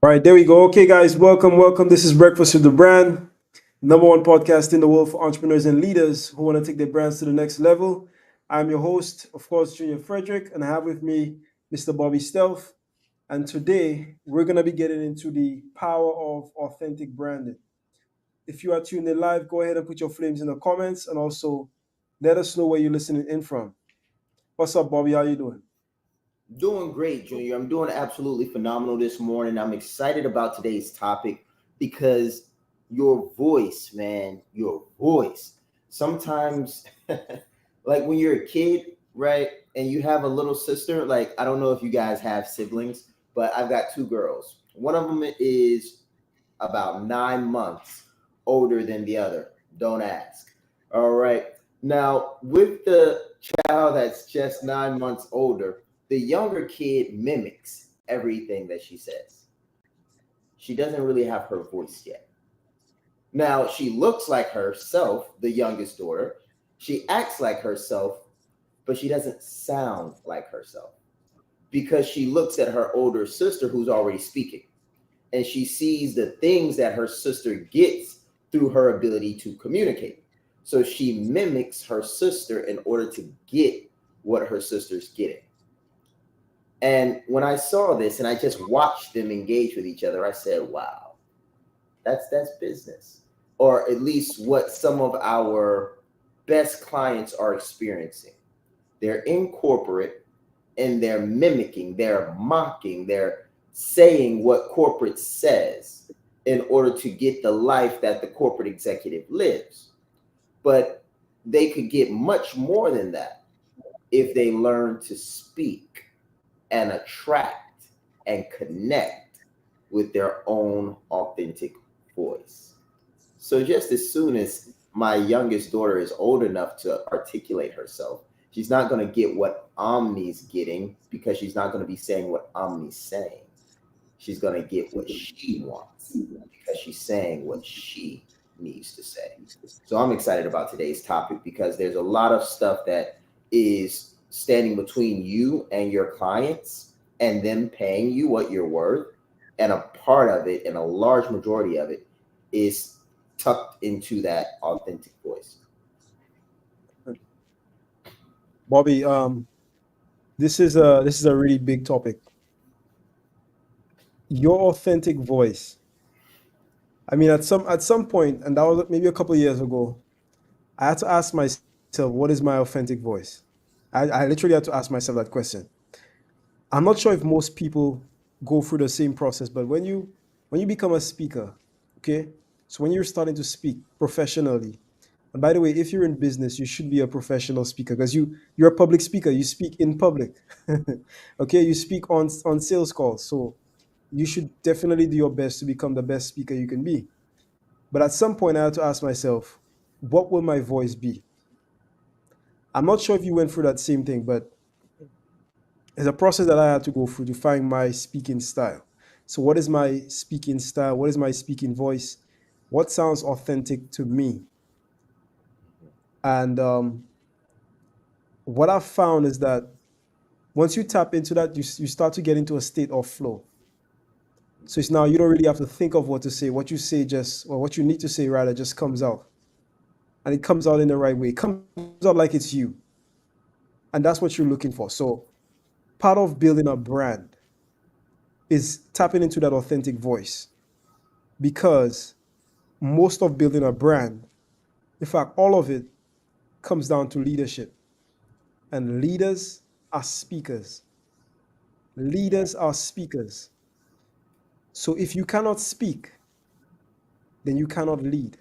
All right, there we go. Okay, guys, welcome. This is Breakfast with the Brand, number one podcast in the world for entrepreneurs and leaders who want to take their brands to the next level. I'm your host, of course, Junior Frederick, and I have with me Mr. Bobby Stealth. And today we're going to be getting into the power of authentic branding. If you are tuned in live, go ahead and put your flames in the comments and also let us know where you're listening in from. What's up, Bobby? How you doing? Doing great, Junior. I'm doing absolutely phenomenal this morning. I'm excited about today's topic because your voice, man, your voice. Sometimes, like when you're a kid, right, and you have a little sister, like I don't know if you guys have siblings, but I've got two girls. One of them is about 9 months older than the other. Don't ask. All right. Now, with the child that's just 9 months older, the younger kid mimics everything that she says. She doesn't really have her voice yet. Now, she looks like herself, the youngest daughter. She acts like herself, but she doesn't sound like herself because she looks at her older sister who's already speaking and she sees the things that her sister gets through her ability to communicate. So she mimics her sister in order to get what her sister's getting. And when I saw this and I just watched them engage with each other, I said, wow, that's business. Or at least what some of our best clients are experiencing. They're in corporate and they're mimicking, they're mocking, they're saying what corporate says in order to get the life that the corporate executive lives. But they could get much more than that if they learn to speak and attract and connect with their own authentic voice. So just as soon as my youngest daughter is old enough to articulate herself, she's not going to get what Omni's getting because she's not going to be saying what Omni's saying. She's going to get what she wants because she's saying what she needs to say. So I'm excited about today's topic because there's a lot of stuff that is standing between you and your clients and them paying you what you're worth. And a part of it, and a large majority of it, is tucked into that authentic voice. Bobby, this is a really big topic. Your authentic voice. I mean, at some point, and that was maybe a couple of years ago, I had to ask myself, what is my authentic voice? I literally had to ask myself that question. I'm not sure if most people go through the same process, but when you become a speaker, okay, so when you're starting to speak professionally, and by the way, if you're in business, you should be a professional speaker because you're a public speaker. You speak in public, okay. You speak on sales calls, so you should definitely do your best to become the best speaker you can be. But at some point, I had to ask myself, what will my voice be? I'm not sure if you went through that same thing, but it's a process that I had to go through to find my speaking style. So, what is my speaking style? What is my speaking voice? What sounds authentic to me? And what I've found is that once you tap into that, you start to get into a state of flow. So it's now you don't really have to think of what to say. What you say just, or what you need to say rather, just comes out. And it comes out in the right way. It comes out like it's you. And that's what you're looking for. So part of building a brand is tapping into that authentic voice because most of building a brand, in fact, all of it comes down to leadership. And leaders are speakers. Leaders are speakers. So if you cannot speak, then you cannot lead.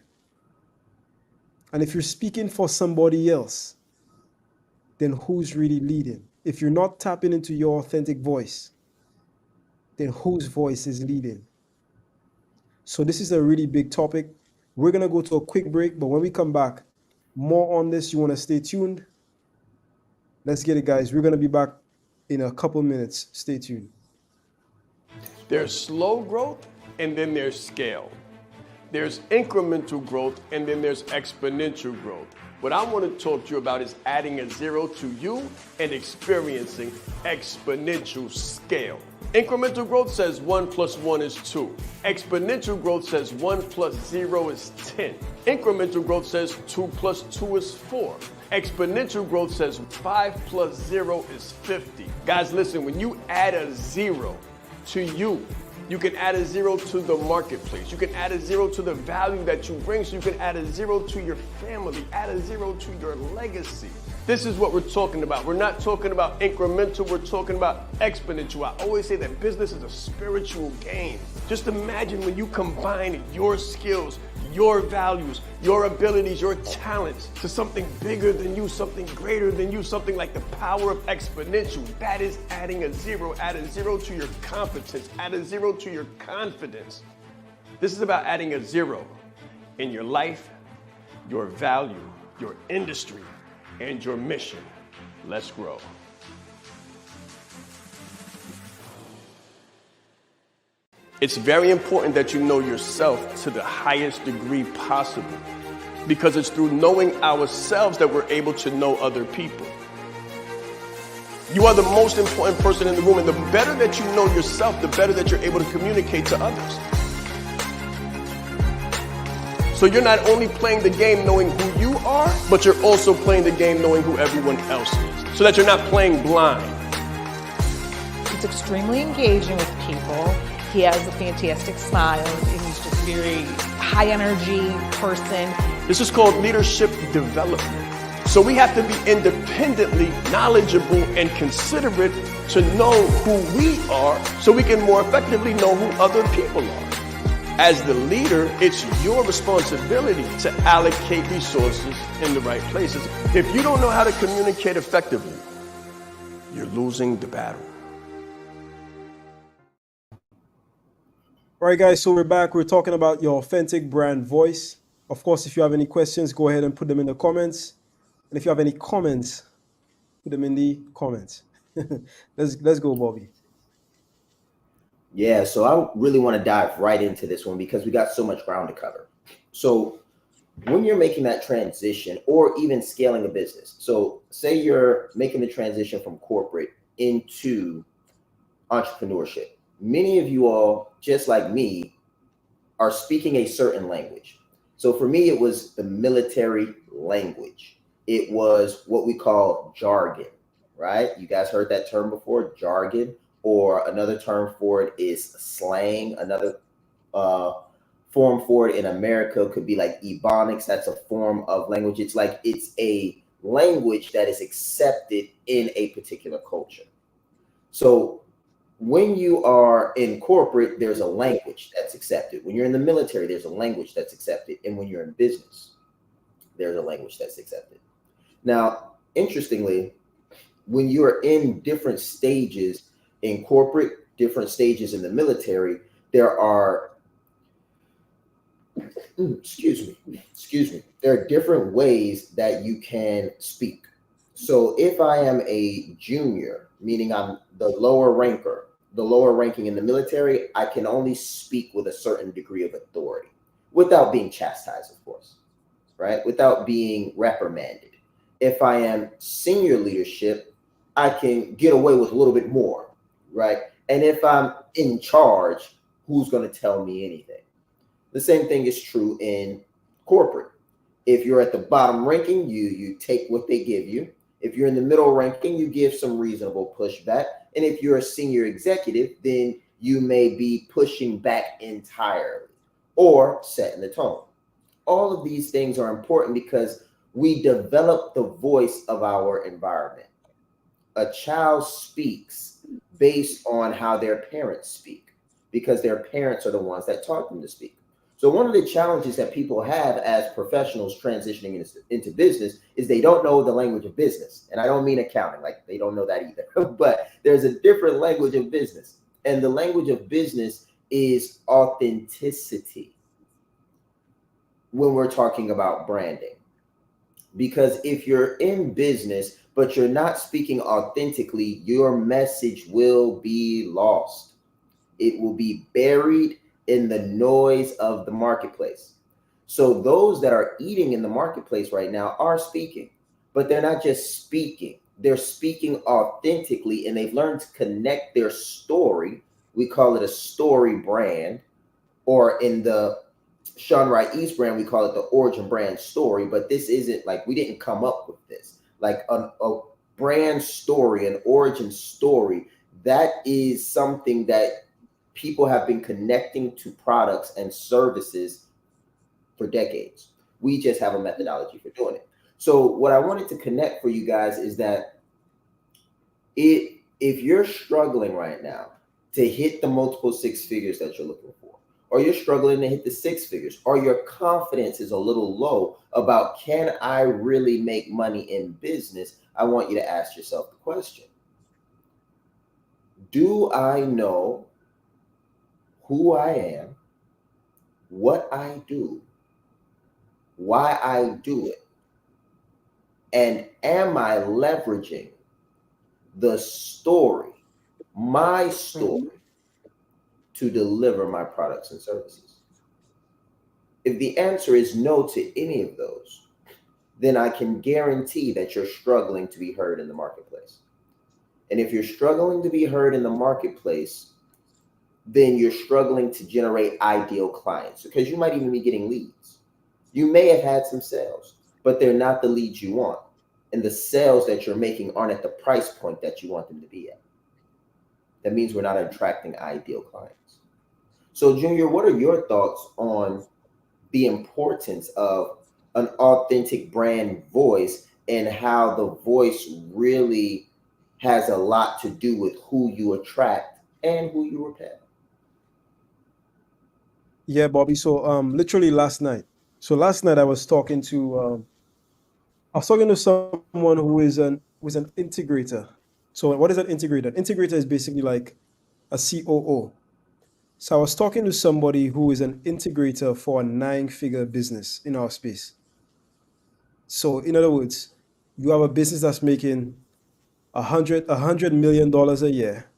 And if you're speaking for somebody else, then who's really leading? If you're not tapping into your authentic voice, then whose voice is leading? So this is a really big topic. We're going to go to a quick break, but when we come back, more on this. You want to stay tuned? Let's get it, guys. We're going to be back in a couple minutes. Stay tuned. There's slow growth and then there's scale. There's incremental growth, and then there's exponential growth. What I want to talk to you about is adding a zero to you and experiencing exponential scale. Incremental growth says 1 plus 1 is 2. Exponential growth says 1 plus 0 is 10. Incremental growth says 2 plus 2 is 4. Exponential growth says 5 plus 0 is 50. Guys, listen, when you add a 0 to you, you can add a 0 to the marketplace. You can add a 0 to the value that you bring. So you can add a 0 to your family, add a 0 to your legacy. This is what we're talking about. We're not talking about incremental, we're talking about exponential. I always say that business is a spiritual game. Just imagine when you combine your skills, your values, your abilities, your talents to something bigger than you, something greater than you, something like the power of exponential. That is adding a 0. Add a 0 to your competence, add a 0 to your confidence. This is about adding a 0 in your life, your value, your industry, and your mission. Let's grow. It's very important that you know yourself to the highest degree possible, because it's through knowing ourselves that we're able to know other people. You are the most important person in the room, and the better that you know yourself, the better that you're able to communicate to others. So you're not only playing the game knowing who you are, but you're also playing the game knowing who everyone else is, so that you're not playing blind. He's extremely engaging with people. He has a fantastic smile. He's just very high energy person. This is called leadership development. So we have to be independently knowledgeable and considerate to know who we are, so we can more effectively know who other people are. As the leader, it's your responsibility to allocate resources in the right places. If you don't know how to communicate effectively, you're losing the battle. All right, guys, so we're back. We're talking about your authentic brand voice. Of course, if you have any questions, go ahead and put them in the comments. And if you have any comments, put them in the comments. Let's go, Bobby. Yeah, so I really want to dive right into this one because we got so much ground to cover. So when you're making that transition or even scaling a business, so say you're making the transition from corporate into entrepreneurship, many of you all, just like me, are speaking a certain language. So for me, it was the military language. It was what we call jargon, right? You guys heard that term before, jargon, or another term for it is slang. Another form for it in America could be like Ebonics. That's a form of language. It's like it's a language that is accepted in a particular culture. So when you are in corporate, there's a language that's accepted. When you're in the military, there's a language that's accepted. And when you're in business, there's a language that's accepted. Now, interestingly, when you're in different stages in corporate, different stages in the military, there are, excuse me, there are different ways that you can speak. So if I am a junior, meaning I'm the lower ranking in the military, I can only speak with a certain degree of authority without being chastised, of course, right? Without being reprimanded. If I am senior leadership, I can get away with a little bit more, right? And if I'm in charge, who's going to tell me anything? The same thing is true in corporate. If you're at the bottom ranking, you take what they give you. If you're in the middle ranking, you give some reasonable pushback. And if you're a senior executive, then you may be pushing back entirely or setting the tone. All of these things are important because we develop the voice of our environment. A child speaks based on how their parents speak, because their parents are the ones that taught them to speak. So one of the challenges that people have as professionals transitioning into business is they don't know the language of business. And I don't mean accounting, like they don't know that either, but there's a different language of business. And the language of business is authenticity when we're talking about branding. Because if you're in business, but you're not speaking authentically, your message will be lost. It will be buried in the noise of the marketplace. So those that are eating in the marketplace right now are speaking, but they're not just speaking. They're speaking authentically, and they've learned to connect their story. We call it a story brand, or in the Sean Wright East brand, we call it the origin brand story. But this isn't like, we didn't come up with this. Like a brand story, an origin story, that is something that people have been connecting to products and services for decades. We just have a methodology for doing it. So what I wanted to connect for you guys is that if you're struggling right now to hit the multiple six figures that you're looking for, or you're struggling to hit the six figures, or your confidence is a little low about, can I really make money in business? I want you to ask yourself the question: do I know who I am, what I do, why I do it, and am I leveraging the story, my Mhm. story, to deliver my products and services? If the answer is no to any of those, then I can guarantee that you're struggling to be heard in the marketplace. And if you're struggling to be heard in the marketplace, then you're struggling to generate ideal clients, because you might even be getting leads. You may have had some sales, but they're not the leads you want. And the sales that you're making aren't at the price point that you want them to be at. That means we're not attracting ideal clients. So, Junior, what are your thoughts on the importance of an authentic brand voice, and how the voice really has a lot to do with who you attract and who you repel? Yeah, Bobby. So literally last night. So last night I was talking to someone who is an integrator. So what is an integrator? An integrator is basically like a COO. So I was talking to somebody who is an integrator for a nine-figure business in our space. So in other words, you have a business that's making $100 million a year.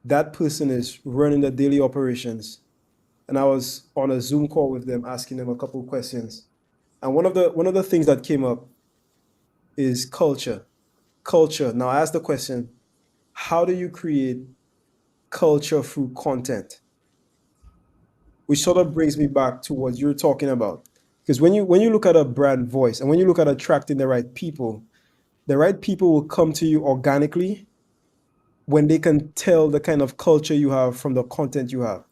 That person is running the daily operations. And I was on a Zoom call with them, asking them a couple of questions. And one of the things that came up is culture. Culture. Now I asked the question, how do you create culture through content? Which sort of brings me back to what you're talking about. Because when you look at a brand voice and when you look at attracting the right people will come to you organically when they can tell the kind of culture you have from the content you have.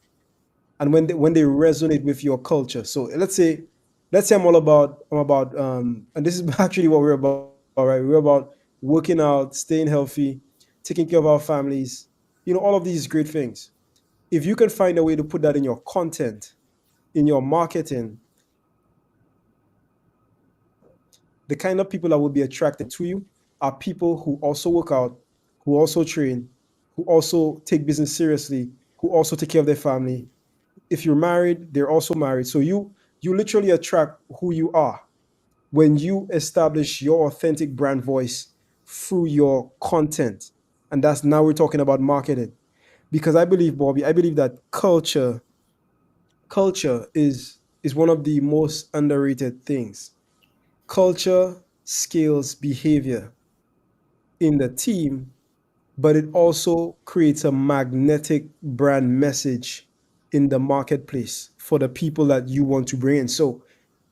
And when they resonate with your culture. So let's say I'm about and this is actually what we're about, right? We're about working out, staying healthy, taking care of our families, all of these great things. If you can find a way to put that in your content, in your marketing, the kind of people that will be attracted to you are people who also work out, who also train, who also take business seriously, who also take care of their family. If you're married, they're also married. So you literally attract who you are when you establish your authentic brand voice through your content. And that's now we're talking about marketing. Because I believe, Bobby, I believe that culture is one of the most underrated things. Culture scales behavior in the team, but it also creates a magnetic brand message in the marketplace for the people that you want to bring in. So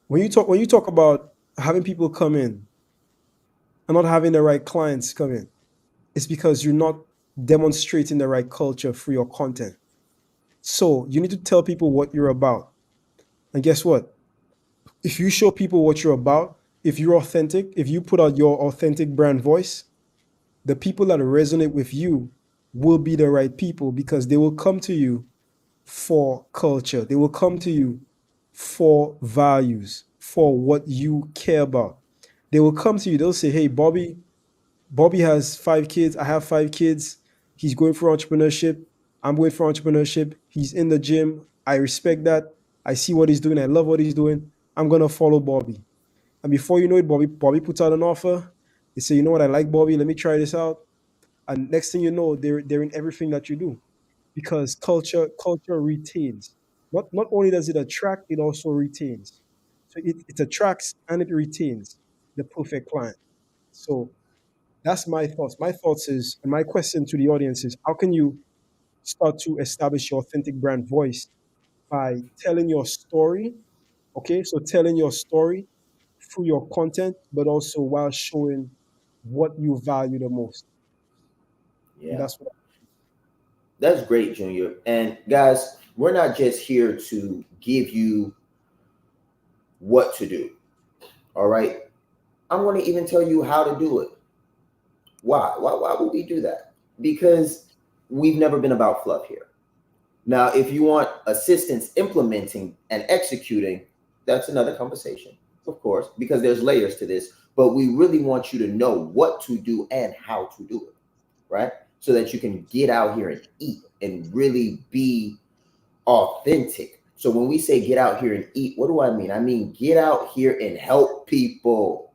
when you talk about having people come in and not having the right clients come in, it's because you're not demonstrating the right culture through your content. So you need to tell people what you're about. And guess what? If you show people what you're about, if you're authentic, if you put out your authentic brand voice, the people that resonate with you will be the right people because they will come to you for culture. They will come to you for values, for what you care about. They will come to you, they'll say, hey, Bobby has 5 kids. I have 5 kids. He's going for entrepreneurship. I'm going for entrepreneurship. He's in the gym. I respect that. I see what he's doing. I love what he's doing. I'm gonna follow Bobby. And before you know it, Bobby puts out an offer. They say, you know what, I like Bobby. Let me try this out. And next thing you know, they're in everything that you do. because culture retains. Not only does it attract, it also retains. So it attracts and it retains the perfect client. So that's my thoughts. My thoughts is, and my question to the audience is, how can you start to establish your authentic brand voice by telling your story? Okay, so telling your story through your content, but also while showing what you value the most. And Yeah. that's what. That's great, Junior. And guys, we're not just here to give you what to do. All right. I'm going to even tell you how to do it. Why? Why would we do that? Because we've never been about fluff here. Now, if you want assistance implementing and executing, that's another conversation, of course, because there's layers to this. But we really want you to know what to do and how to do it, right? So that you can get out here and eat and really be authentic. So when we say get out here and eat, what do I mean? I mean, get out here and help people.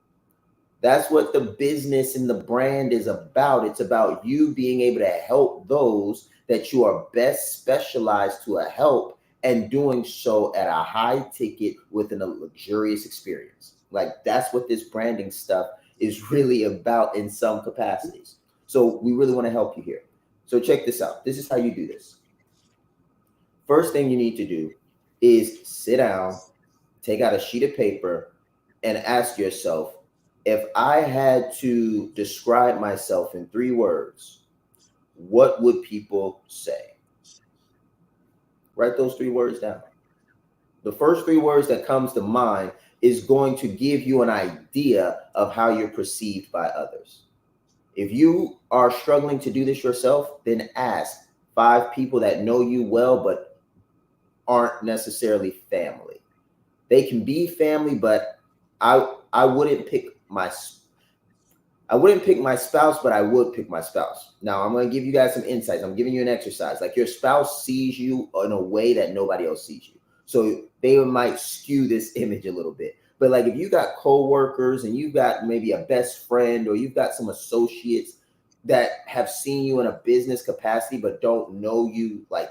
That's what the business and the brand is about. It's about you being able to help those that you are best specialized to help, and doing so at a high ticket within a luxurious experience. Like that's what this branding stuff is really about in some capacities. So we really want to help you here. So check this out. This is how you do this. First thing you need to do is sit down, take out a sheet of paper, and ask yourself, if I had to describe myself in 3 words, what would people say? Write those 3 words down. The first 3 words that comes to mind is going to give you an idea of how you're perceived by others. If you are struggling to do this yourself, then ask 5 people that know you well but aren't necessarily family. They can be family, but I wouldn't pick my spouse, but I would pick my spouse. Now I'm going to give you guys some insights. I'm giving you an exercise. Like your spouse sees you in a way that nobody else sees you. So they might skew this image a little bit. But like if you got coworkers and you've got maybe a best friend or you've got some associates that have seen you in a business capacity but don't know you like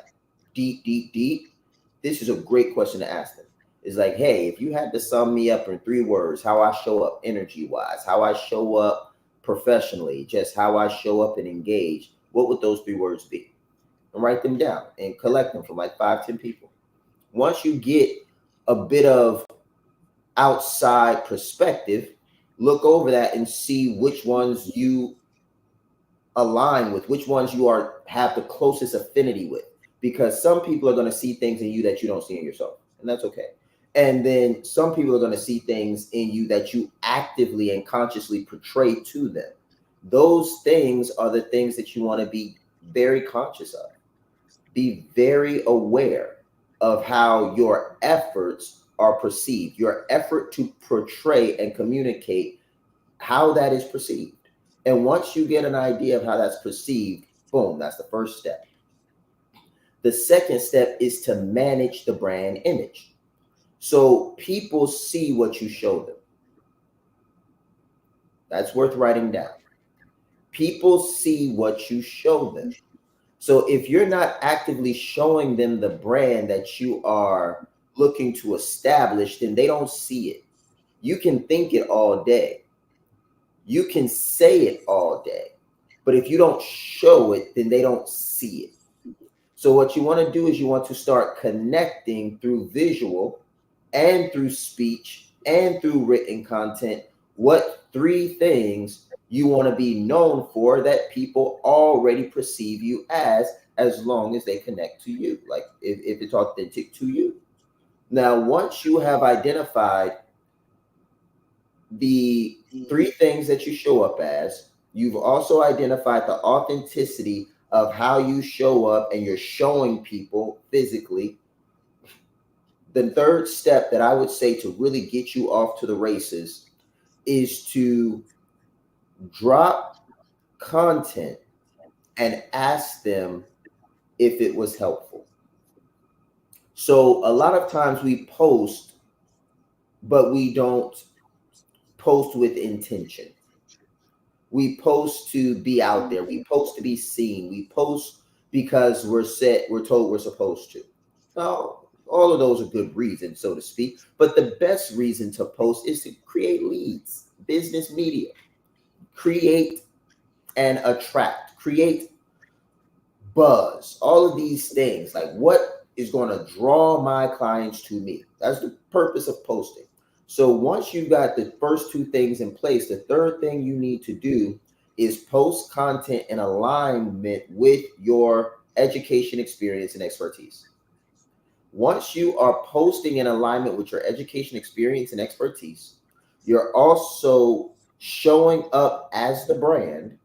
deep, this is a great question to ask them. It's like, hey, if you had to sum me up in 3 words, how I show up energy wise, how I show up professionally, just how I show up and engage, what would those 3 words be? And write them down and collect them from like 5, 10 people. Once you get a bit of outside perspective, look over that and see which ones you align with, which ones you have the closest affinity with, because some people are going to see things in you that you don't see in yourself, and that's okay. And then some people are going to see things in you that you actively and consciously portray to them. Those things are the things that you want to be very conscious of. Be very aware of how your efforts are perceived, your effort to portray and communicate, how that is perceived. And once you get an idea of how that's perceived, boom, that's the first step. The second step is to manage the brand image. So people see what you show them. That's worth writing down. People see what you show them. So if you're not actively showing them the brand that you are looking to establish, then they don't see it. You can think it all day. You can say it all day. But if you don't show it, then they don't see it. So what you want to do is you want to start connecting through visual and through speech and through written content. What 3 things you want to be known for that people already perceive you as long as they connect to you, like if it's authentic to you. Now, once you have identified the 3 things that you show up as, you've also identified the authenticity of how you show up and you're showing people physically. The third step that I would say to really get you off to the races is to drop content and ask them if it was helpful. So a lot of times we post, but we don't post with intention. We post to be out there. We post to be seen. We post because we're told we're supposed to. Now, all of those are good reasons, so to speak. But the best reason to post is to create leads, business media, create and attract, create buzz, all of these things. Like, what is going to draw my clients to me? That's the purpose of posting. So once you've got the first two things in place, the third thing you need to do is post content in alignment with your education, experience, and expertise. Once you are posting in alignment with your education, experience, and expertise, you're also showing up as the brand,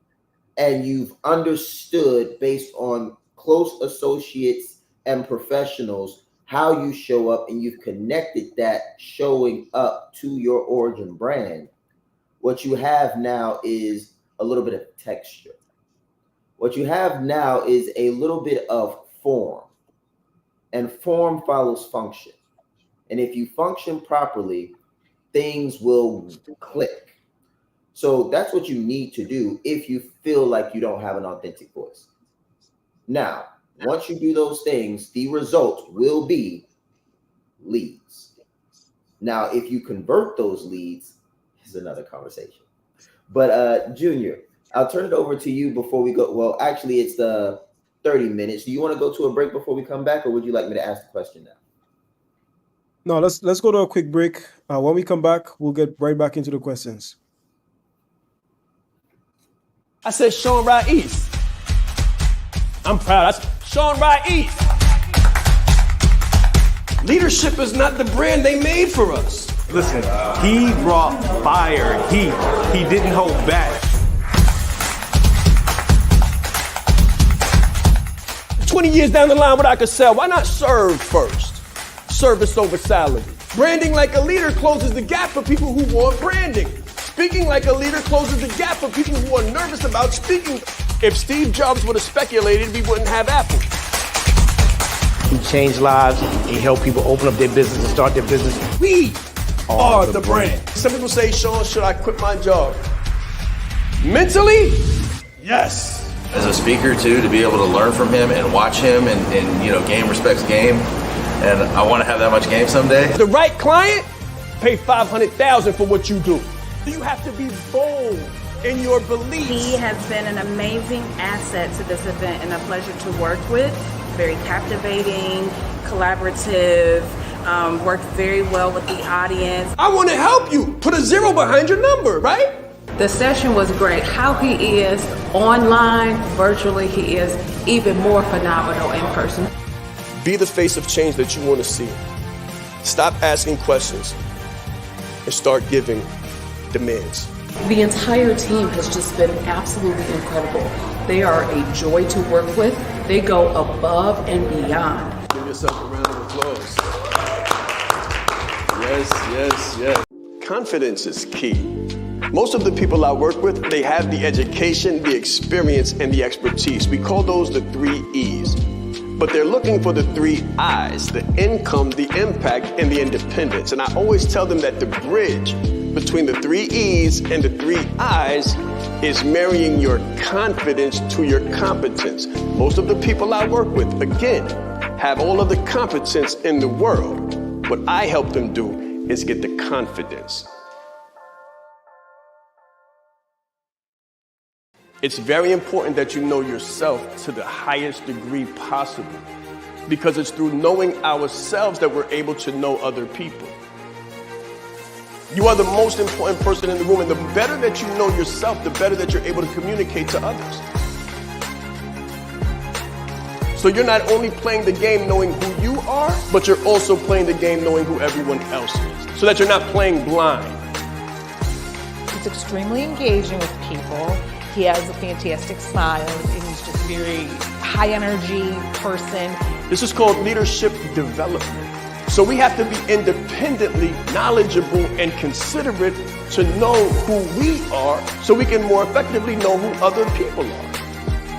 and you've understood, based on close associates and professionals, how you show up, and you've connected that showing up to your origin brand. What you have now is a little bit of texture. What you have now is a little bit of form, and form follows function. And if you function properly, things will click. So that's what you need to do if you feel like you don't have an authentic voice. Now, once you do those things, the result will be leads. Now, if you convert those leads, is another conversation. But Junior, I'll turn it over to you before we go. Well, actually, it's the 30 minutes. Do you want to go to a break before we come back, or would you like me to ask the question now? No, let's go to a quick break. When we come back, we'll get right back into the questions. I said Shaan Ride East. I'm proud. I said Shaan Ride East. Leadership is not the brand they made for us. Listen, he brought fire, heat. He didn't hold back. 20 years down the line, what I could sell, why not serve first? Service over salary. Branding like a leader closes the gap for people who want branding. Speaking like a leader closes the gap for people who are nervous about speaking. If Steve Jobs would have speculated, we wouldn't have Apple. He changed lives. He helped people open up their business and start their business. We are the brand. Some people say, Shaan, should I quit my job? Mentally, yes. As a speaker too, to be able to learn from him and watch him and game respects game. And I want to have that much game someday. The right client, pay $500,000 for what you do. You have to be bold in your beliefs. He has been an amazing asset to this event and a pleasure to work with. Very captivating, collaborative, worked very well with the audience. I want to help you. Put a 0 behind your number, right? The session was great. How he is online, virtually, he is even more phenomenal in person. Be the face of change that you want to see. Stop asking questions and start giving demands. The entire team has just been absolutely incredible. They are a joy to work with. They go above and beyond. Give yourself a round of applause. Yes. Confidence is key. Most of the people I work with, they have the education, the experience, and the expertise. We call those the 3 E's. But they're looking for the 3 I's, the income, the impact, and the independence. And I always tell them that the bridge between the 3 E's and the 3 I's is marrying your confidence to your competence. Most of the people I work with, again, have all of the competence in the world. What I help them do is get the confidence. It's very important that you know yourself to the highest degree possible, because it's through knowing ourselves that we're able to know other people. You are the most important person in the room, and the better that you know yourself, the better that you're able to communicate to others. So you're not only playing the game knowing who you are, but you're also playing the game knowing who everyone else is, so that you're not playing blind. He's extremely engaging with people. He has a fantastic smile, and he's just very high energy person. This is called leadership development. So we have to be independently knowledgeable and considerate to know who we are, so we can more effectively know who other people are.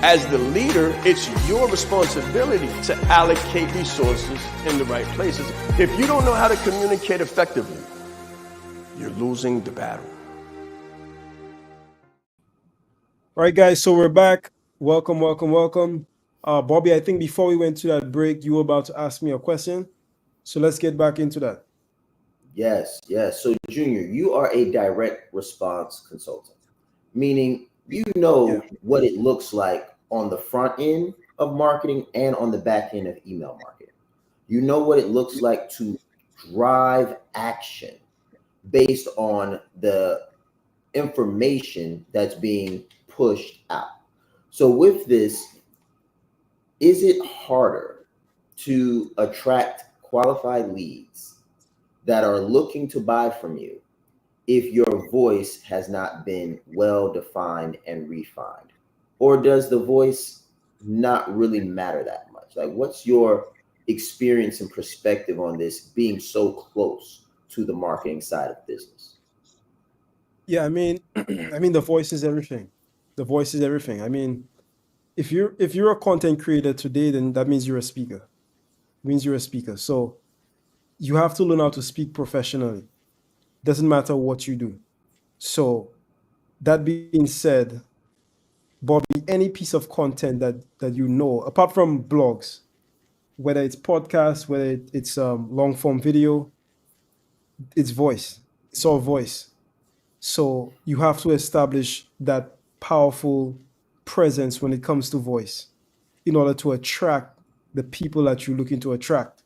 As the leader, it's your responsibility to allocate resources in the right places. If you don't know how to communicate effectively, you're losing the battle. All right, guys, so we're back. Welcome. Bobby, I think before we went to that break, you were about to ask me a question. So let's get back into that. Yes, yes. So, Junior, you are a direct response consultant, meaning you Yeah. know what it looks like on the front end of marketing and on the back end of email marketing. You know what it looks like to drive action based on the information that's being pushed out. So, with this, is it harder to attract qualified leads that are looking to buy from you if your voice has not been well defined and refined? Or does the voice not really matter that much? Like, what's your experience and perspective on this being so close to the marketing side of business? Yeah, I mean, I mean, the voice is everything. The voice is everything. I mean, if you're a content creator today, then that means you're a speaker. It means you're a speaker. So you have to learn how to speak professionally. Doesn't matter what you do. So that being said, Bobby, any piece of content that you know, apart from blogs, whether it's podcasts, whether it's long form video, it's voice. It's all voice. So you have to establish that powerful presence when it comes to voice in order to attract the people that you're looking to attract.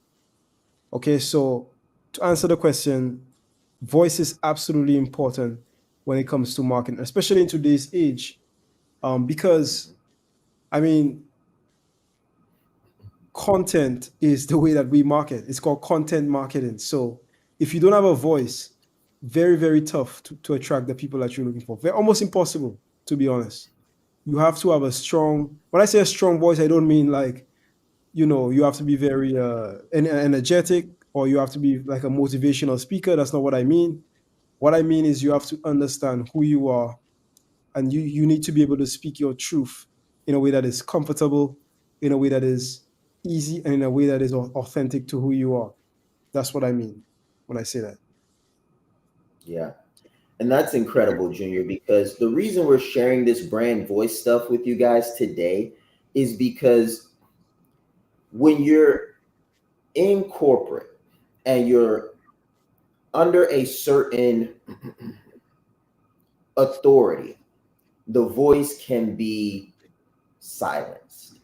Okay, so to answer the question, voice is absolutely important when it comes to marketing, especially in today's age, because I mean, content is the way that we market. It's called content marketing. So if you don't have a voice, very, very tough to attract the people that you're looking for. Very, almost impossible, to be honest. You have to have a strong, when I say a strong voice, I don't mean like, you have to be very energetic or you have to be like a motivational speaker. That's not what I mean. What I mean is you have to understand who you are and you need to be able to speak your truth in a way that is comfortable, in a way that is easy, and in a way that is authentic to who you are. That's what I mean when I say that. Yeah. And that's incredible, Junior, because the reason we're sharing this brand voice stuff with you guys today is because when you're in corporate and you're under a certain authority, the voice can be silenced.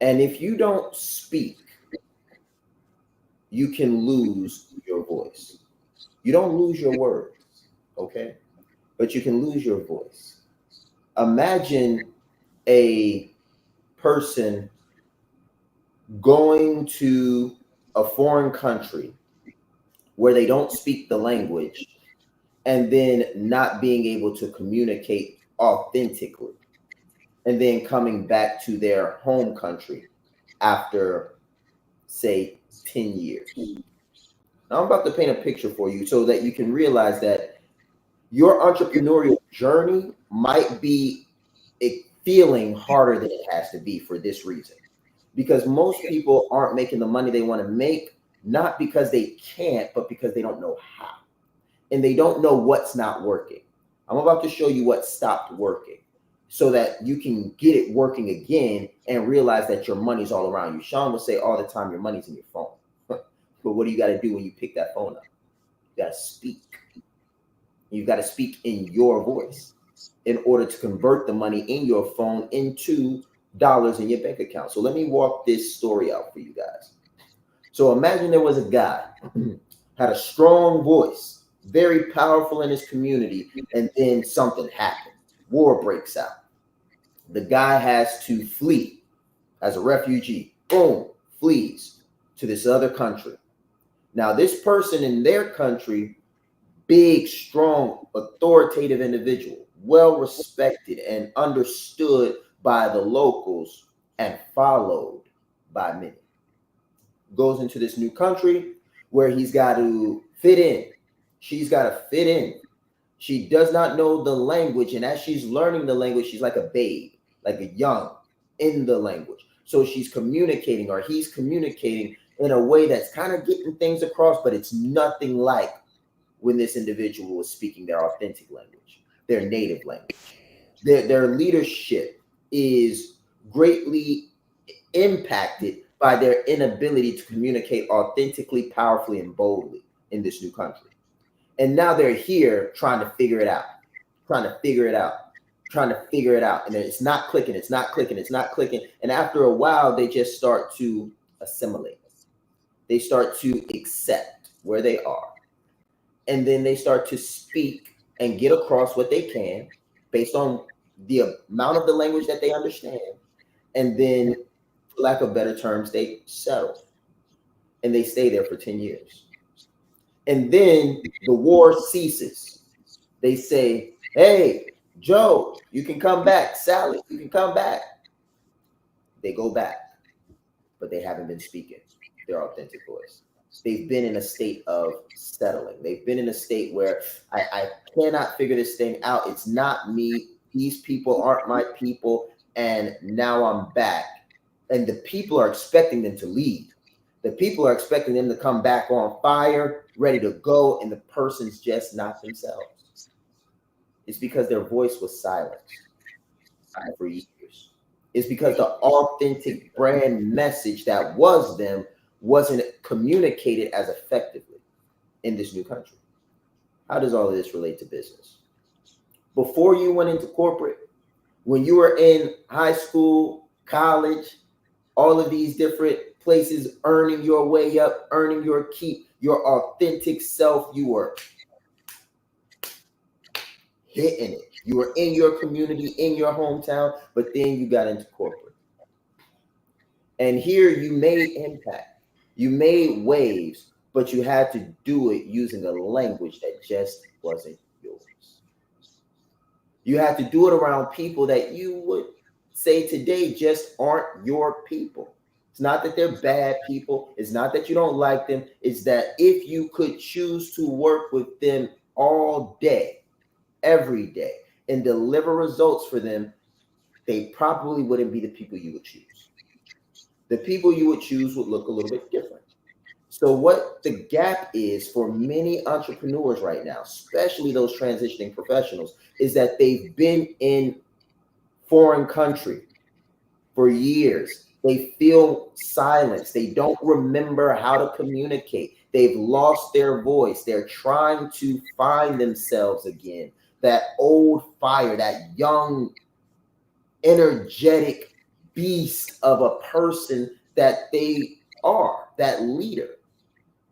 And if you don't speak, you can lose your voice. You don't lose your words, okay? But you can lose your voice. Imagine a person going to a foreign country where they don't speak the language and then not being able to communicate authentically and then coming back to their home country after, say, 10 years. Now, I'm about to paint a picture for you so that you can realize that your entrepreneurial journey might be feeling harder than it has to be for this reason. Because most people aren't making the money they want to make, not because they can't, but because they don't know how. And they don't know what's not working. I'm about to show you what stopped working so that you can get it working again and realize that your money's all around you. Shaan will say all the time, your money's in your phone. But what do you got to do when you pick that phone up? You got to speak. You got to speak in your voice in order to convert the money in your phone into dollars in your bank account. So let me walk this story out for you guys. So imagine there was a guy had a strong voice, very powerful in his community, and then something happened. War breaks out. The guy has to flee as a refugee. Boom, flees to this other country. Now, this person in their country, big, strong, authoritative individual, well respected and understood by the locals and followed by many. Goes into this new country where he's got to fit in. She's got to fit in. She does not know the language. And as she's learning the language, she's like a babe, like a young in the language. So she's communicating or he's communicating in a way that's kind of getting things across, but it's nothing like when this individual is speaking their authentic language, their native language. Their leadership is greatly impacted by their inability to communicate authentically, powerfully, and boldly in this new country. And now they're here trying to figure it out, trying to figure it out, trying to figure it out. And it's not clicking, it's not clicking, it's not clicking. And after a while, they just start to assimilate. They start to accept where they are. And then they start to speak and get across what they can based on the amount of the language that they understand. And then, for lack of better terms, they settle and they stay there for 10 years. And then the war ceases. They say, hey, Joe, you can come back. Sally, you can come back. They go back, but they haven't been speaking their authentic voice. They've been in a state of settling. They've been in a state where I cannot figure this thing out. It's not me. These people aren't my people. And now I'm back. And the people are expecting them to lead. The people are expecting them to come back on fire, ready to go, and the person's just not themselves. It's because their voice was silenced for years. It's because the authentic brand message that was them wasn't communicated as effectively in this new country. How does all of this relate to business? Before you went into corporate, when you were in high school, college, all of these different places, earning your way up, earning your keep, your authentic self, you were hitting it. You were in your community, in your hometown, but then you got into corporate. And here you made impact. You made waves, but you had to do it using a language that just wasn't yours. You had to do it around people that you would say today just aren't your people. It's not that they're bad people. It's not that you don't like them. It's that if you could choose to work with them all day, every day, and deliver results for them, they probably wouldn't be the people you would choose. The people you would choose would look a little bit different. So what the gap is for many entrepreneurs right now, especially those transitioning professionals, is that they've been in foreign country for years. They feel silence. They don't remember how to communicate. They've lost their voice. They're trying to find themselves again. That old fire, that young, energetic beast of a person that they are, that leader.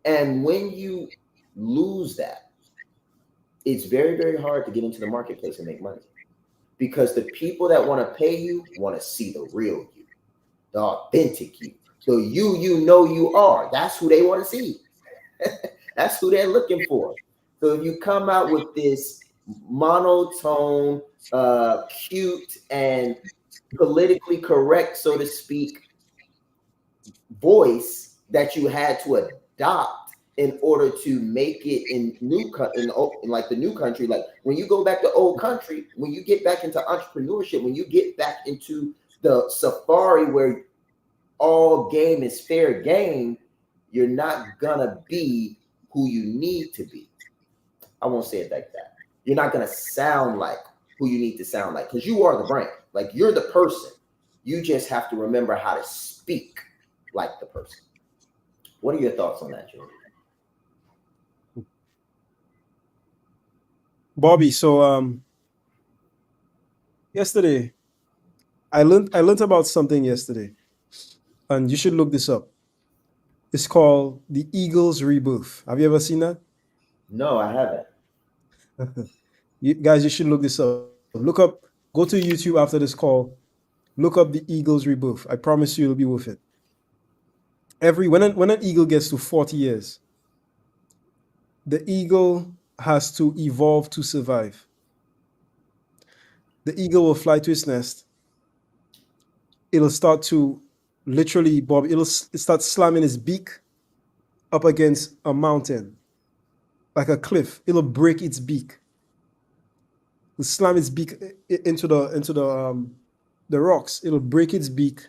And when you lose that, it's very, very hard to get into the marketplace and make money, because the people that want to pay you want to see the real you, the authentic you, the you know you are. That's who they want to see. That's who they're looking for. So if you come out with this monotone, cute, and politically correct, so to speak, voice that you had to adopt in order to make it in like the new country, like when you go back to old country, when you get back into entrepreneurship, when you get back into the safari where all game is fair game, you're not gonna be who you need to be. I won't say it like that. You're not gonna sound like who you need to sound like, because you are the brand. Like, you're the person. You just have to remember how to speak like the person. What are your thoughts on that, Joe? Bobby, so yesterday I learned about something yesterday, and you should look this up. It's called the Eagle's Rebirth. Have you ever seen that? No, I haven't. Guys, you should look this up. Go to YouTube after this call. Look up the Eagle's Rebirth. I promise you it'll be worth it. When an eagle gets to 40 years, the eagle has to evolve to survive. The eagle will fly to its nest. It'll start to literally, Bob, it'll start slamming its beak up against a mountain, like a cliff. It'll break its beak. It'll slam its beak into the rocks. It'll break its beak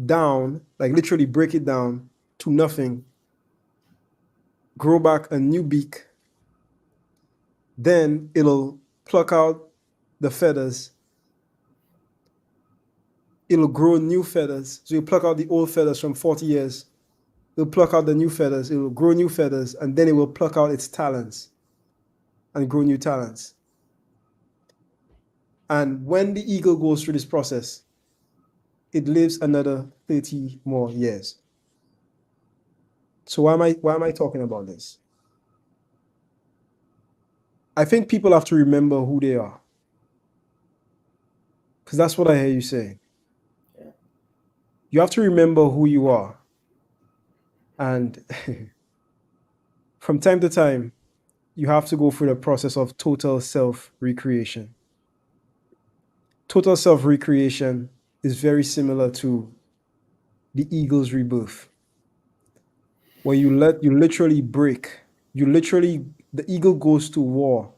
down, like literally break it down to nothing, grow back a new beak. Then it'll pluck out the feathers, it'll grow new feathers. So you pluck out the old feathers from 40 years. It'll pluck out the new feathers. It will grow new feathers, and then it will pluck out its talons and grow new talons. And when the eagle goes through this process, it lives another 30 more years. So why am I talking about this? I think people have to remember who they are. Because that's what I hear you say. Yeah. You have to remember who you are. And from time to time, you have to go through the process of total self recreation. Total self recreation is very similar to the eagle's rebirth, where you literally break. The eagle goes to war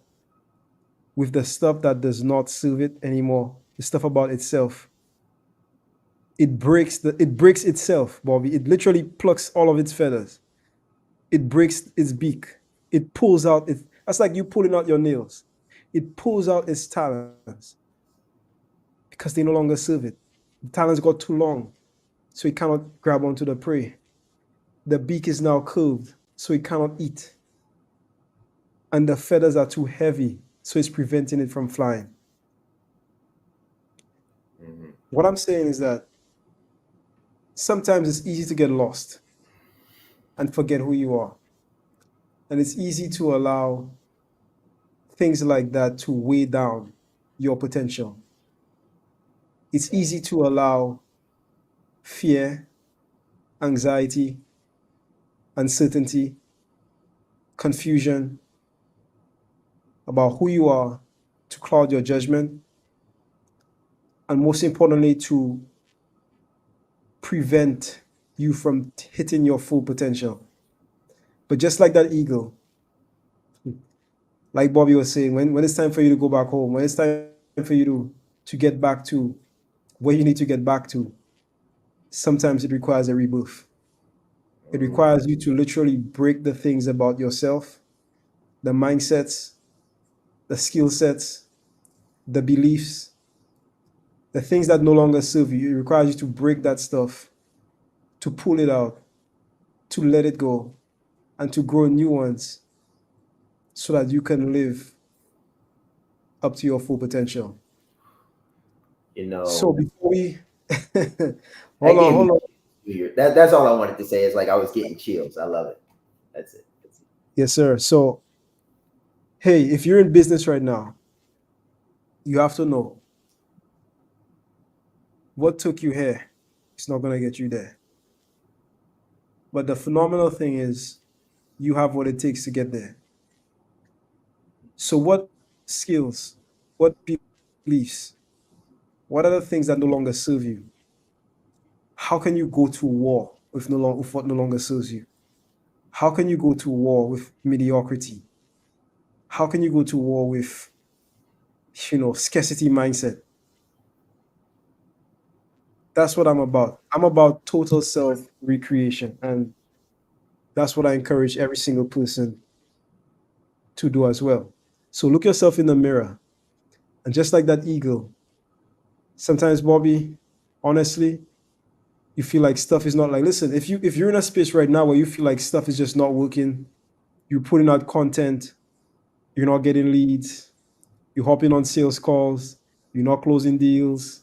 with the stuff that does not serve it anymore, the stuff about itself. It breaks itself, Bobby. It literally plucks all of its feathers. It breaks its beak. It pulls out it. That's like you pulling out your nails. It pulls out its talons because they no longer serve it. The talons got too long, so it cannot grab onto the prey. The beak is now curved, so it cannot eat. And the feathers are too heavy, so it's preventing it from flying. What I'm saying is that sometimes it's easy to get lost and forget who you are. And it's easy to allow things like that to weigh down your potential. It's easy to allow fear, anxiety, uncertainty, confusion about who you are to cloud your judgment, and most importantly, to prevent you from hitting your full potential. But just like that eagle, like Bobby was saying, when it's time for you to go back home, when it's time for you to get back to where you need to get back to, sometimes it requires a rebirth. It requires you to literally break the things about yourself, the mindsets, the skill sets, the beliefs, the things that no longer serve you. It requires you to break that stuff, to pull it out, to let it go, and to grow new ones so that you can live up to your full potential. You So know, before we that gave me hold on. that's all I wanted to say. Is like I was getting chills. I love it. That's it. Yes, sir. So hey, if you're in business right now, you have to know what took you here. It's not gonna get you there. But the phenomenal thing is you have what it takes to get there. So what skills, what beliefs, what are the things that no longer serve you? How can you go to war with what no longer serves you? How can you go to war with mediocrity? How can you go to war with, scarcity mindset? That's what I'm about. I'm about total self recreation. And that's what I encourage every single person to do as well. So look yourself in the mirror. And just like that eagle, sometimes, Bobby, honestly, you feel like stuff is not like, listen, if you're in a space right now where you feel like stuff is just not working, you're putting out content, you're not getting leads, you're hopping on sales calls, you're not closing deals,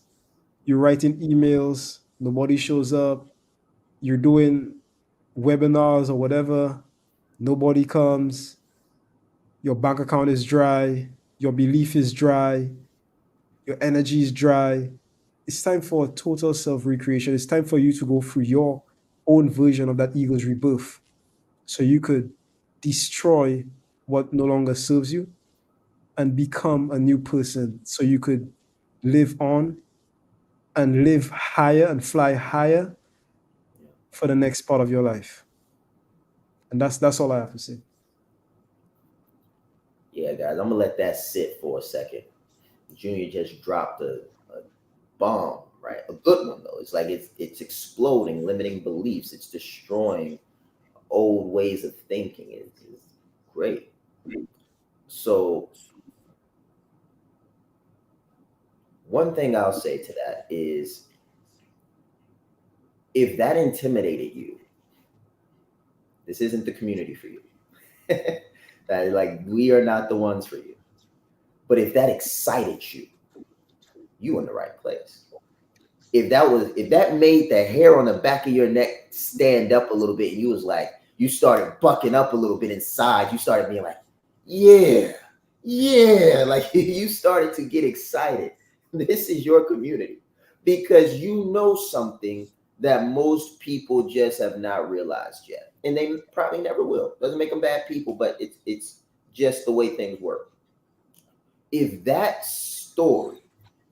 you're writing emails, nobody shows up, you're doing webinars or whatever, nobody comes, your bank account is dry, your belief is dry, your energy is dry. It's time for a total self recreation. It's time for you to go through your own version of that eagle's rebirth so you could destroy what no longer serves you and become a new person so you could live on and live higher and fly higher for the next part of your life. And that's all I have to say. Yeah, guys, I'm gonna let that sit for a second. Junior just dropped a bomb, right? A good one though. It's like it's exploding, limiting beliefs. It's destroying old ways of thinking. It's great. So one thing I'll say to that is If that intimidated you, this isn't the community for you. That like, we are not the ones for you. But if that excited you, you in the right place. If that made the hair on the back of your neck stand up a little bit, and you was like, you started bucking up a little bit inside, you started being like, yeah, like you started to get excited. This is your community, because you know something that most people just have not realized yet, and they probably never will. Doesn't make them bad people, but it's just the way things work. If that story,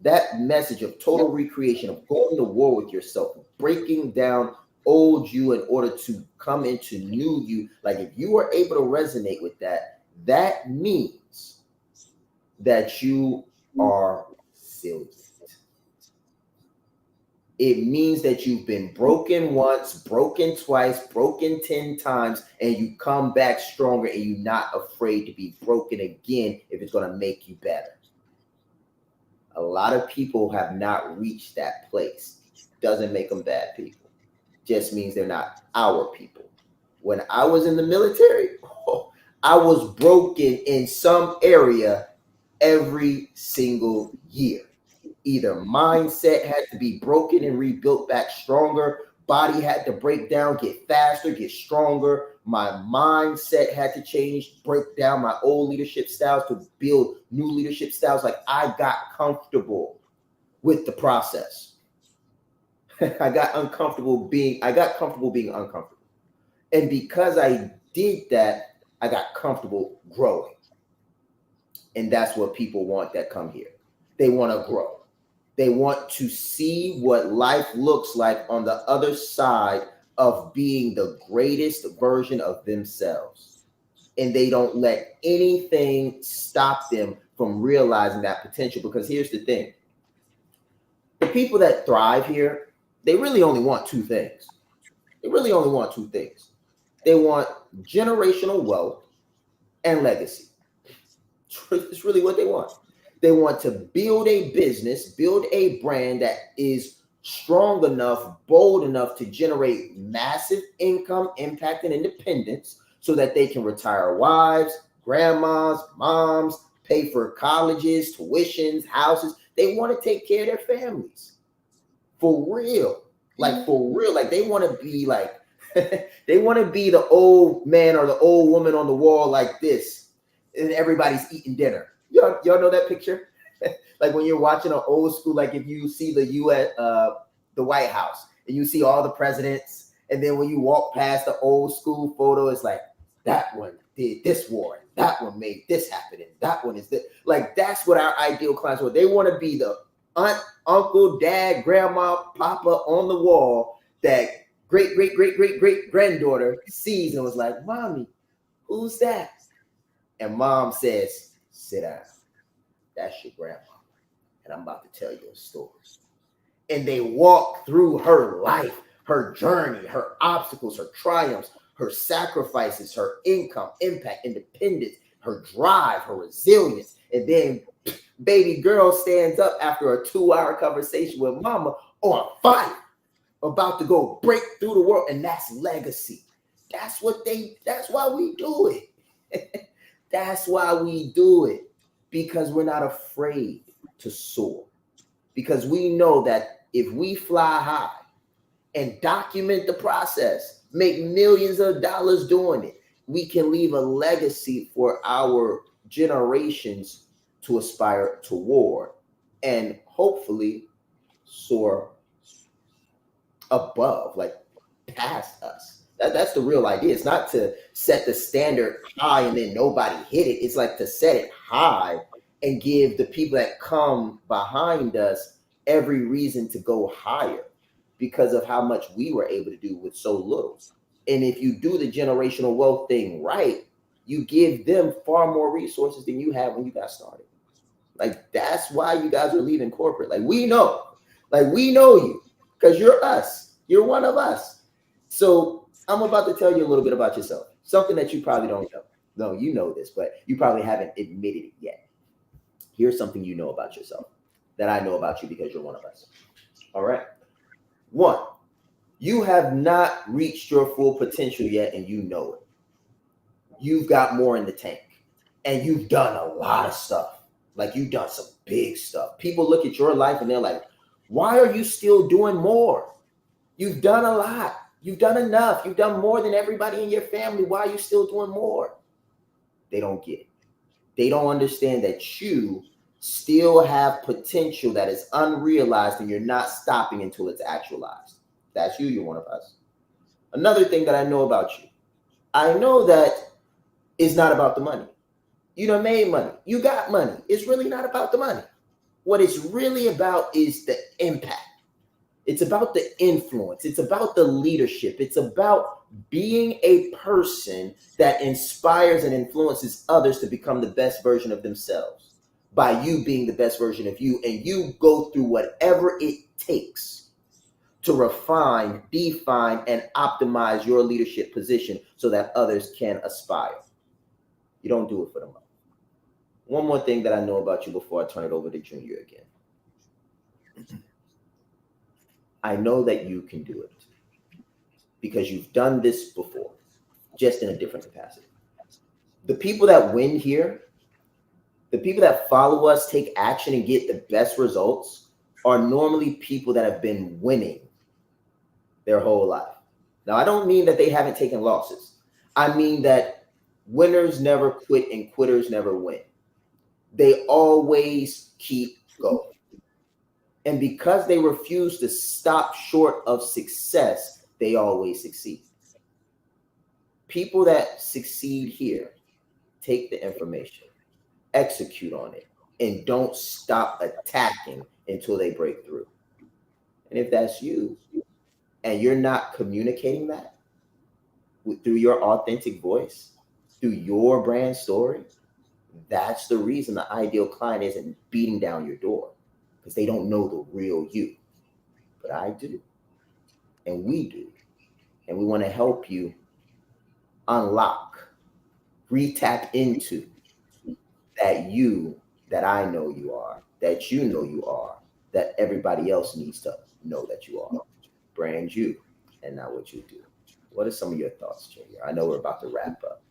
that message of total recreation, of going to war with yourself, breaking down old you in order to come into new you, like if you are able to resonate with that, that means that you are resilient. It means that you've been broken once, broken twice, broken 10 times, and you come back stronger, and you're not afraid to be broken again if it's going to make you better. A lot of people have not reached that place. Doesn't make them bad people. Just means they're not our people. When I was in the military, I was broken in some area every single year. Either mindset had to be broken and rebuilt back stronger, body had to break down, get faster, get stronger. My mindset had to change, break down my old leadership styles to build new leadership styles. Like, I got comfortable with the process. I got comfortable being uncomfortable. And because I did that, I got comfortable growing. And that's what people want that come here. They want to grow. They want to see what life looks like on the other side of being the greatest version of themselves. And they don't let anything stop them from realizing that potential. Because here's the thing. The people that thrive here, they really only want two things. They want generational wealth and legacy. It's really what they want. They want to build a business, build a brand that is strong enough, bold enough to generate massive income, impact, and independence so that they can retire wives, grandmas, moms, pay for colleges, tuitions, houses. They want to take care of their families. For real. Like, for real. Like, they want to be like, they want to be the old man or the old woman on the wall like this, and everybody's eating dinner. Y'all know that picture? Like when you're watching an old school, like if you see the the White House, and you see all the presidents, and then when you walk past the old school photo, it's like, that one did this war, and that one made this happen, and that one is this. Like, that's what our ideal clients want. They want to be the aunt, uncle, dad, grandma, papa on the wall that great granddaughter sees and was like, "Mommy, who's that?" And mom says, "Sit down. That's your grandma. And I'm about to tell you a story." And they walk through her life, her journey, her obstacles, her triumphs, her sacrifices, her income, impact, independence, her drive, her resilience. And then baby girl stands up after a 2-hour conversation with mama on fire, about to go break through the world. And that's legacy. That's why we do it. That's why we do it, because we're not afraid to soar. Because we know that if we fly high and document the process, make millions of dollars doing it, we can leave a legacy for our generations to aspire toward, and hopefully soar above, like past us. That's the real idea. It's not to set the standard high and then nobody hit it. It's like to set it high and give the people that come behind us every reason to go higher because of how much we were able to do with so little. And if you do the generational wealth thing right, you give them far more resources than you had when you got started. Like, that's why you guys are leaving corporate. Like, we know you because you're us. You're one of us. So I'm about to tell you a little bit about yourself, something that you probably don't know. No, you know this, but you probably haven't admitted it yet. Here's something you know about yourself that I know about you because you're one of us. All right. 1, You have not reached your full potential yet, and you know it. You've got more in the tank, and you've done a lot of stuff. Like, you've done some big stuff. People look at your life and they're like, why are you still doing more? You've done a lot. You've done enough. You've done more than everybody in your family. Why are you still doing more? They don't get it. They don't understand that you still have potential that is unrealized, and you're not stopping until it's actualized. That's you. You're one of us. Another thing that I know about you, I know that it's not about the money. You done made money. You got money. It's really not about the money. What it's really about is the impact. It's about the influence. It's about the leadership. It's about being a person that inspires and influences others to become the best version of themselves by you being the best version of you. And you go through whatever it takes to refine, define, and optimize your leadership position so that others can aspire. You don't do it for the money. One more thing that I know about you before I turn it over to Junior again. I know that you can do it because you've done this before, just in a different capacity. The people that win here, the people that follow us, take action, and get the best results are normally people that have been winning their whole life. Now, I don't mean that they haven't taken losses. I mean that winners never quit and quitters never win. They always keep going. And because they refuse to stop short of success, they always succeed. People that succeed here take the information, execute on it, and don't stop attacking until they break through. And if that's you, and you're not communicating that through your authentic voice, through your brand story, that's the reason the ideal client isn't beating down your door, because they don't know the real you. But I do, and we do. And we want to help you unlock, re-tap into that you that I know you are, that you know you are, that everybody else needs to know that you are. Brand you, and not what you do. What are some of your thoughts, Junior? I know we're about to wrap up.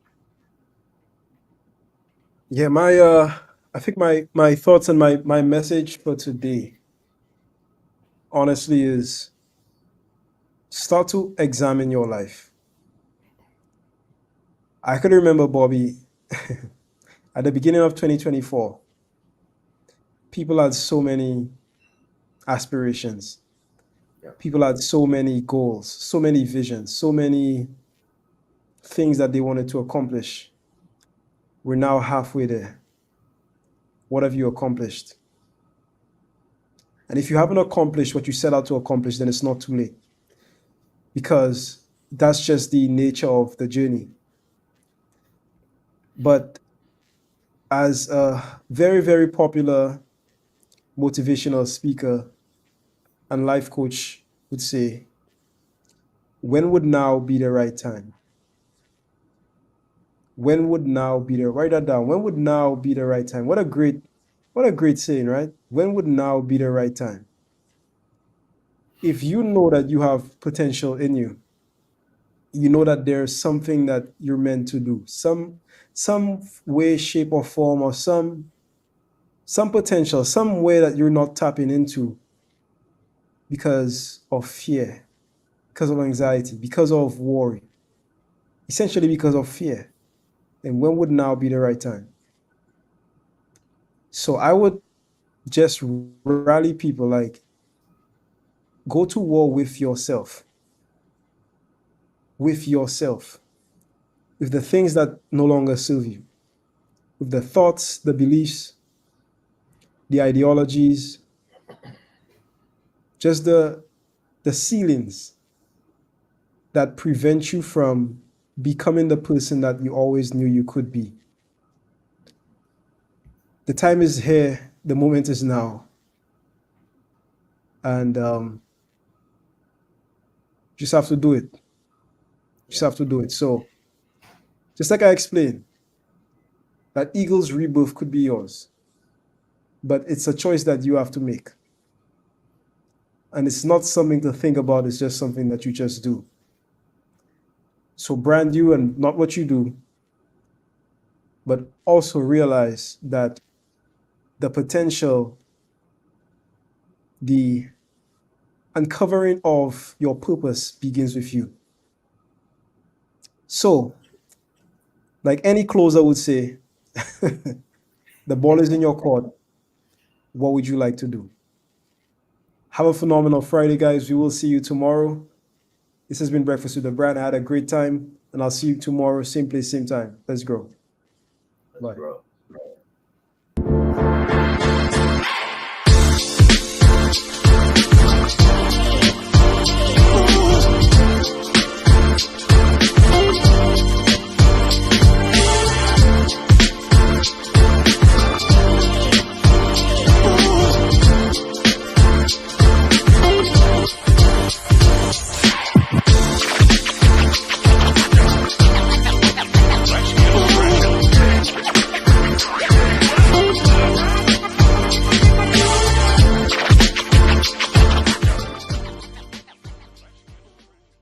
Yeah, I think my thoughts and my message for today, honestly, is start to examine your life. I can remember, Bobby, at the beginning of 2024, people had so many aspirations. Yeah. People had so many goals, so many visions, so many things that they wanted to accomplish. We're now halfway there. What have you accomplished? And if you haven't accomplished what you set out to accomplish, then it's not too late, because that's just the nature of the journey. But as a very, very popular motivational speaker and life coach would say, when would now be the right time? When would now be the, write that down. When would now be the right time? What a great saying, right? When would now be the right time? If you know that you have potential in you, you know that there's something that you're meant to do, some way, shape, or form, or some potential, some way that you're not tapping into because of fear, because of anxiety, because of worry, essentially because of fear. And when would now be the right time? So I would just rally people, like, go to war with yourself, with the things that no longer serve you, with the thoughts, the beliefs, the ideologies, just the ceilings that prevent you from becoming the person that you always knew you could be. The time is here, the moment is now. And just have to do it. Just have to do it. So, just like I explained, that eagle's rebirth could be yours, but it's a choice that you have to make. And it's not something to think about, it's just something that you just do. So brand you and not what you do, but also realize that the potential, the uncovering of your purpose begins with you. So, like any closer would say, the ball is in your court. What would you like to do? Have a phenomenal Friday, guys. We will see you tomorrow. This has been Breakfast with the Brand. I had a great time, and I'll see you tomorrow, same place, same time. Let's grow. Let's grow.